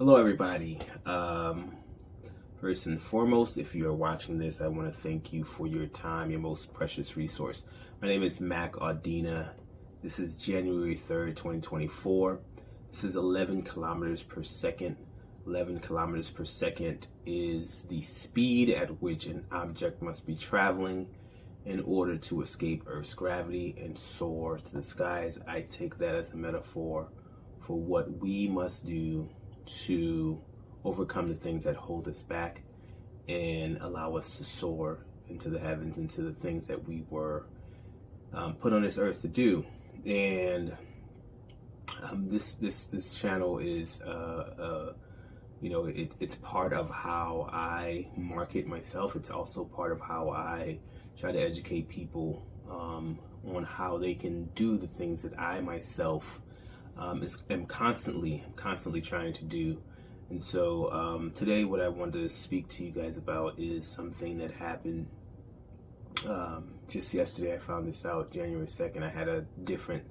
Hello, everybody. First and foremost, if you are watching this, I want to thank you for your time, your most precious resource. My name is Mac Audina. This is January 3rd, 2024. This is 11 kilometers per second. 11 kilometers per second is the speed at which an object must be traveling in order to escape Earth's gravity and soar to the skies. I take that as a metaphor for what we must do to overcome the things that hold us back and allow us to soar into the heavens, into the things that we were put on this earth to do. And this channel is it's part of how I market myself. It's also part of how I try to educate people on how they can do the things that I myself am constantly trying to do. And so today what I wanted to speak to you guys about is something that happened just yesterday. I found this out January 2nd. I had a different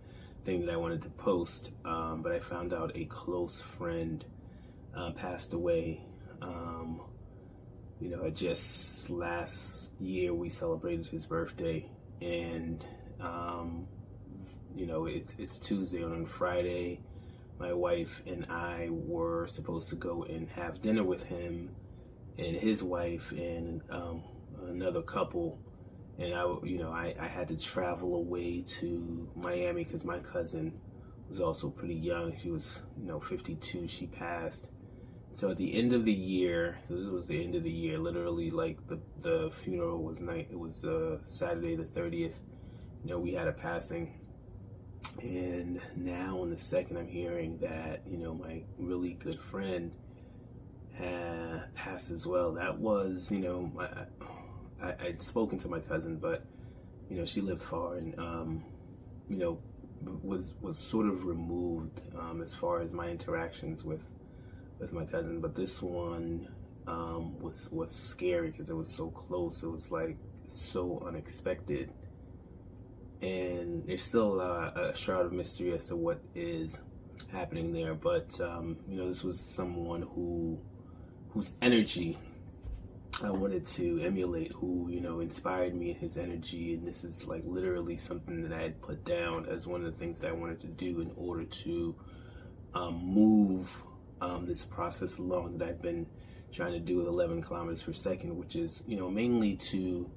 thing that I wanted to post, but I found out a close friend passed away. Just last year we celebrated his birthday, and it's Tuesday, and on Friday my wife and I were supposed to go and have dinner with him and his wife and another couple, and I had to travel away to Miami because my cousin was also pretty young. She was 52. She passed. So at the end of the year, so this was the end of the year, literally, like the funeral was Saturday the 30th. We had a passing. And now on the 2nd, I'm hearing that, my really good friend had passed as well. That was, I'd spoken to my cousin, but, she lived far and, was sort of removed as far as my interactions with my cousin. But this one was scary because it was so close. It was like so unexpected. And there's still a shroud of mystery as to what is happening there. But, this was someone whose energy I wanted to emulate, who, inspired me in his energy. And this is like literally something that I had put down as one of the things that I wanted to do in order to move this process along that I've been trying to do with 11 kilometers per second, which is, mainly to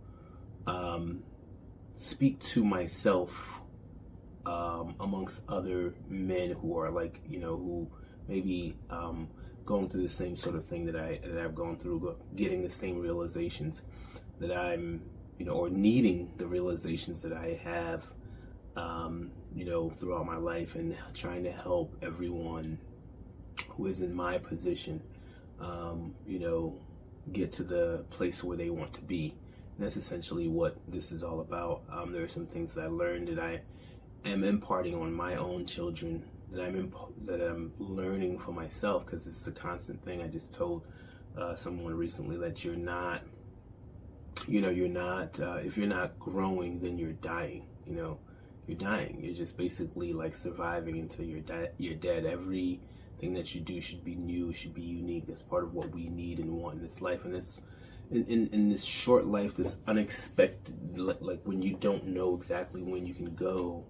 speak to myself amongst other men who are like, who maybe going through the same sort of thing that I've gone through, getting the same realizations that I'm, or needing the realizations that I have, throughout my life, and trying to help everyone who is in my position, get to the place where they want to be. And that's essentially what this is all about. There are some things that I learned that I am imparting on my own children, that I'm learning for myself, because this is a constant thing. I just told someone recently that you're not, if you're not growing, then you're dying. You're dying. You're just basically like surviving until you're dead. Everything that you do should be new, should be unique. That's part of what we need and want in this life. And this, in this short life, this unexpected, like when you don't know exactly when you can go,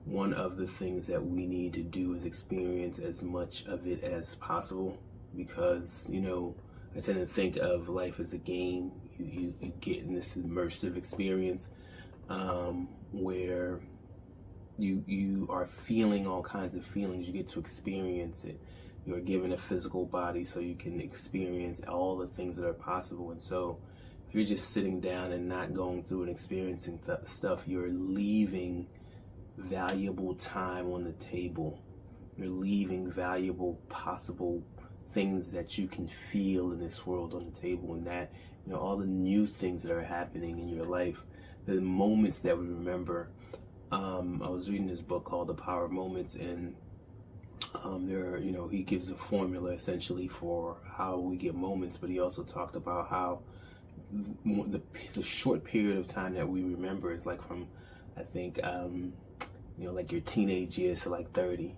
one of the things that we need to do is experience as much of it as possible. Because, I tend to think of life as a game. You get in this immersive experience where you are feeling all kinds of feelings. You get to experience it. You're given a physical body so you can experience all the things that are possible. And so if you're just sitting down and not going through and experiencing stuff, you're leaving valuable time on the table. You're leaving valuable possible things that you can feel in this world on the table. And that, all the new things that are happening in your life, the moments that we remember. I was reading this book called The Power of Moments, and he gives a formula essentially for how we get moments, but he also talked about how the short period of time that we remember is like from, I think, like your teenage years to like 30.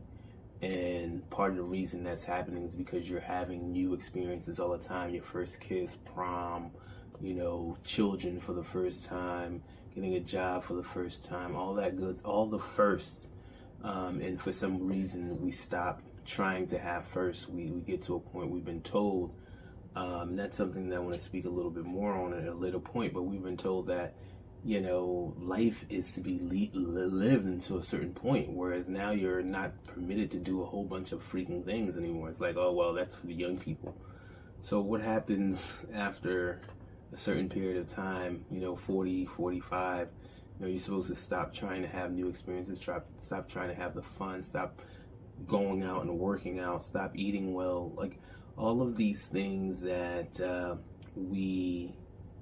And part of the reason that's happening is because you're having new experiences all the time. Your first kiss, prom, children for the first time, getting a job for the first time, all that goods, all the first. And for some reason, we stop trying to have first. We get to a point we've been told. That's something that I want to speak a little bit more on at a later point, but we've been told that life is to be lived until a certain point, whereas now you're not permitted to do a whole bunch of freaking things anymore. It's like, oh, well, that's for the young people. So what happens after a certain period of time, 40, 45, you're supposed to stop trying to have new experiences, stop trying to have the fun, stop going out and working out, stop eating well, like all of these things that we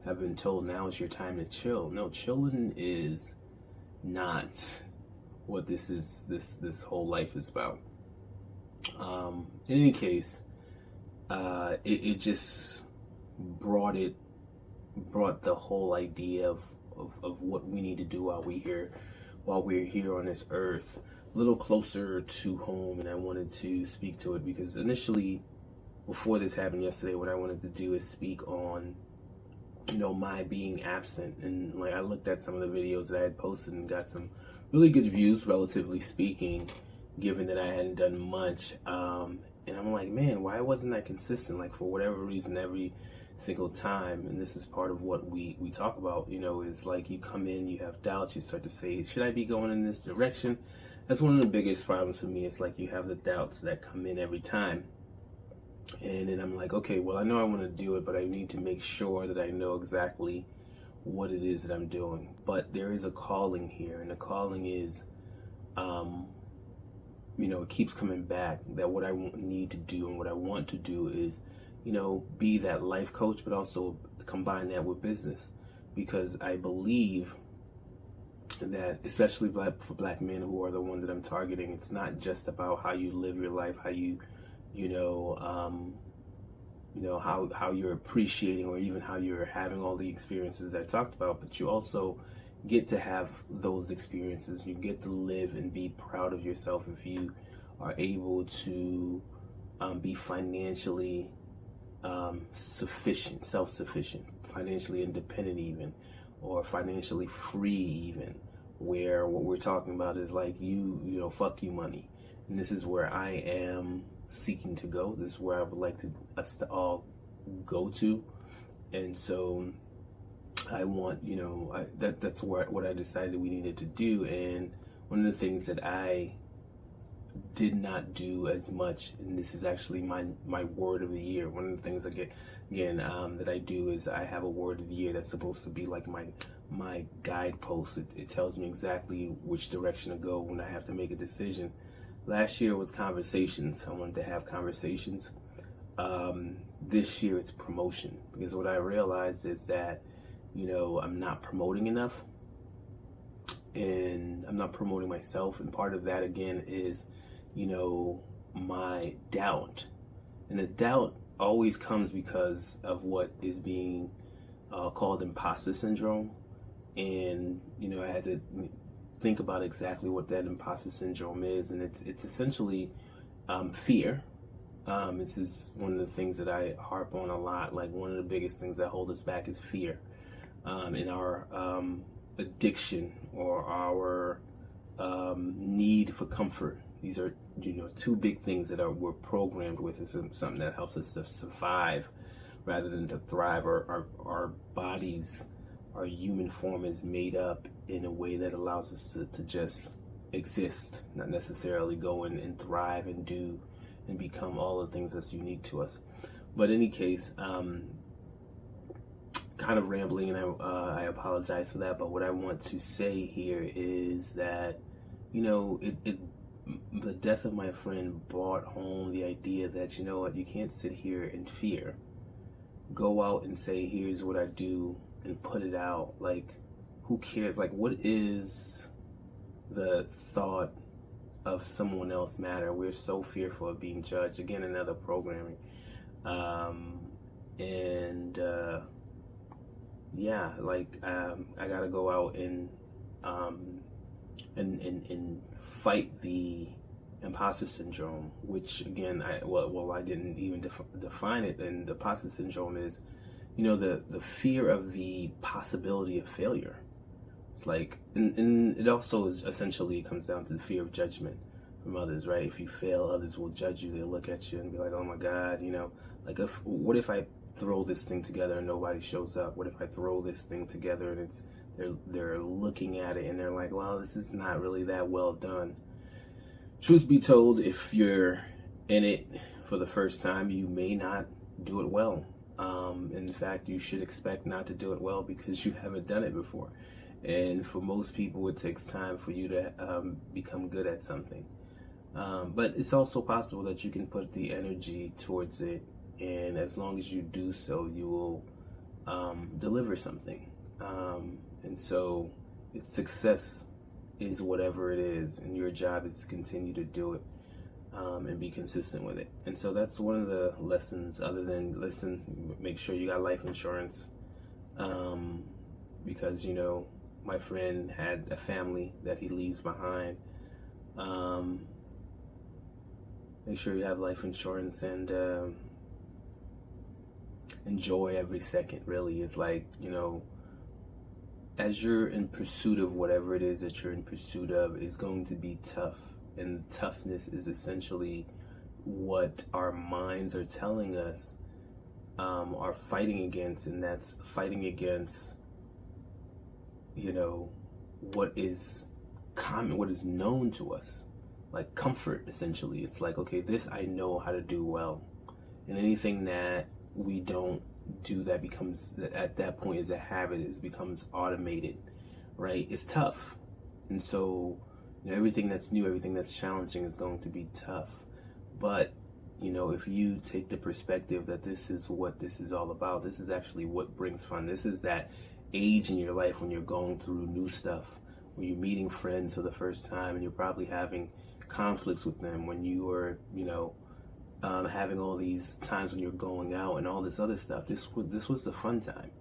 have been told now is your time to chill. No, chilling is not what this whole life is about. In any case, it just brought the whole idea of what we need to do while we're here on this earth a little closer to home, and I wanted to speak to it because initially, before this happened yesterday, what I wanted to do is speak on my being absent. And like, I looked at some of the videos that I had posted and got some really good views, relatively speaking, given that I hadn't done much. And I'm like, man, why wasn't I consistent? Like, for whatever reason, every single time, and this is part of what we talk about, is like, you come in, you have doubts, you start to say, should I be going in this direction? That's one of the biggest problems for me. It's like, you have the doubts that come in every time. And then I'm like, okay, well, I know I want to do it, but I need to make sure that I know exactly what it is that I'm doing. But there is a calling here, and the calling is, it keeps coming back, that what I need to do and what I want to do is, be that life coach, but also combine that with business. Because I believe that, especially for black men who are the one that I'm targeting, it's not just about how you live your life, how you how you're appreciating, or even how you're having all the experiences I talked about, but you also get to have those experiences. You get to live and be proud of yourself if you are able to be financially self-sufficient, financially independent even, or financially free even, where what we're talking about is like, fuck you money. And this is where I am seeking to go. This is where I would like us to all go to. And so I want, that's what I decided we needed to do. And one of the things that I did not do as much, and this is actually my word of the year. One of the things that I do is I have a word of the year that's supposed to be like my guidepost. It tells me exactly which direction to go when I have to make a decision. Last year was conversations. I wanted to have conversations. This year it's promotion, because what I realized is that, I'm not promoting enough, and I'm not promoting myself. And part of that, again, is, my doubt. And the doubt always comes because of what is being called imposter syndrome. And, I had to think about exactly what that imposter syndrome is. And it's essentially fear. This is one of the things that I harp on a lot. Like, one of the biggest things that hold us back is fear. In our addiction, or our need for comfort. These are, two big things that we're programmed with. It's something that helps us to survive rather than to thrive. Our bodies, our human form is made up in a way that allows us to just exist, not necessarily go in and thrive and do and become all the things that's unique to us. But in any case, kind of rambling, and I apologize for that. But what I want to say here is that, the death of my friend brought home the idea that, you can't sit here in fear. Go out and say, here's what I do, and put it out. Like, who cares? Like, what is the thought of someone else matter? We're so fearful of being judged. Again, another programming. I gotta go out and fight the imposter syndrome, which again, I didn't even define it. And the imposter syndrome is, the fear of the possibility of failure. It's like, and it also is essentially, it comes down to the fear of judgment from others, right? If you fail, others will judge you. They'll look at you and be like, oh my God, like, what if I throw this thing together and nobody shows up? What if I throw this thing together and they're looking at it and they're like, well, this is not really that well done. Truth be told, if you're in it for the first time, you may not do it well. In fact, you should expect not to do it well because you haven't done it before. And for most people, it takes time for you to become good at something. But it's also possible that you can put the energy towards it, and as long as you do so, you will deliver something. And so it's success is whatever it is, and your job is to continue to do it and be consistent with it. And so that's one of the lessons, other than, listen, make sure you got life insurance, because, my friend had a family that he leaves behind. Make sure you have life insurance and enjoy every second, really. It's like, as you're in pursuit of whatever it is that you're in pursuit of, is going to be tough. And toughness is essentially what our minds are telling us are fighting against, and that's fighting against, what is common, what is known to us, like comfort, essentially. It's like, okay, this I know how to do well, and anything that we don't do that becomes, at that point, is a habit, it becomes automated, right? It's tough. And so, everything that's new, everything that's challenging is going to be tough. But, if you take the perspective that this is what this is all about, this is actually what brings fun. This is that age in your life when you're going through new stuff, when you're meeting friends for the first time and you're probably having conflicts with them, when you are, having all these times when you're going out and all this other stuff. This was the fun time.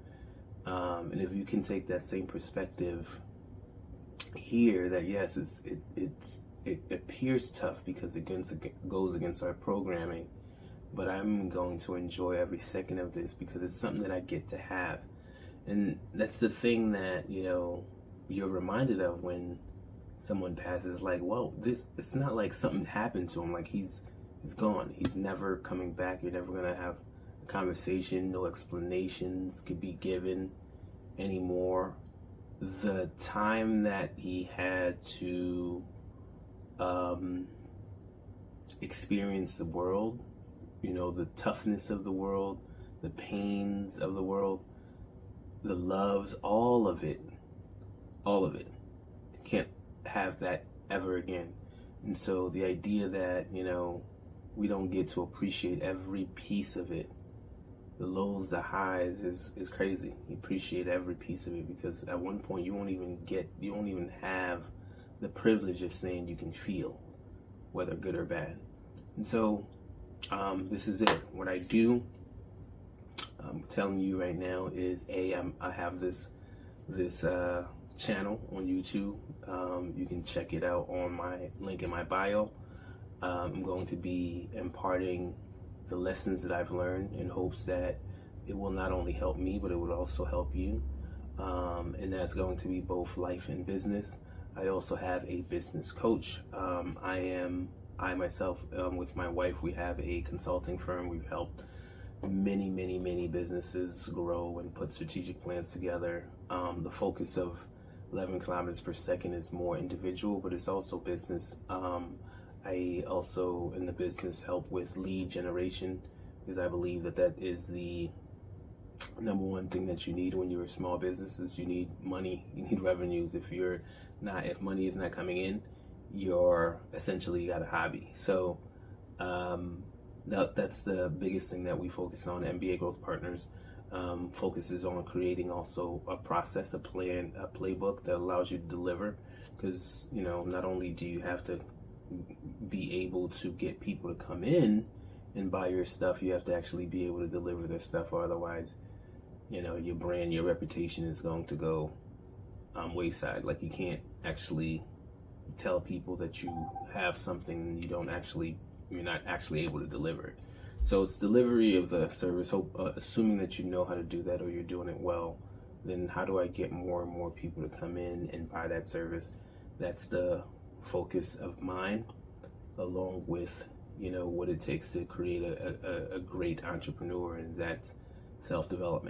And if you can take that same perspective here, that yes, it appears tough because it goes against our programming, but I'm going to enjoy every second of this because it's something that I get to have. And that's the thing that, you're reminded of when someone passes. Like, well, it's not like something happened to him. Like, he's gone. He's never coming back. You're never going to have a conversation. No explanations could be given anymore. The time that he had to experience the world, the toughness of the world, the pains of the world, the loves, all of it. You can't have that ever again. And so the idea that, we don't get to appreciate every piece of it, the lows, the highs, is crazy. You appreciate every piece of it because at one point you won't even have the privilege of saying you can feel, whether good or bad. And so this is it. What I do, I'm telling you right now, is I have this channel on YouTube. You can check it out on my link in my bio. I'm going to be imparting the lessons that I've learned in hopes that it will not only help me, but it will also help you. And that's going to be both life and business. I also have a business coach. I myself, with my wife, we have a consulting firm. We've helped many businesses grow and put strategic plans together. The focus of 11 kilometers per second is more individual, but it's also business. I also, in the business, help with lead generation because I believe that is the number one thing that you need when you're a small business. Is you need money, you need revenues. If money is not coming in, you're essentially got a hobby. So that's the biggest thing that we focus on. MBA Growth Partners focuses on creating also a process, a plan, a playbook that allows you to deliver. Because not only do you have to be able to get people to come in and buy your stuff, you have to actually be able to deliver this stuff, or otherwise, your brand, your reputation is going to go wayside. Like, you can't actually tell people that you have something you're not actually able to deliver it. So it's delivery of the service. Assuming that you know how to do that or you're doing it well, then how do I get more and more people to come in and buy that service? That's the focus of mine, along with what it takes to create a great entrepreneur, and that's self-development.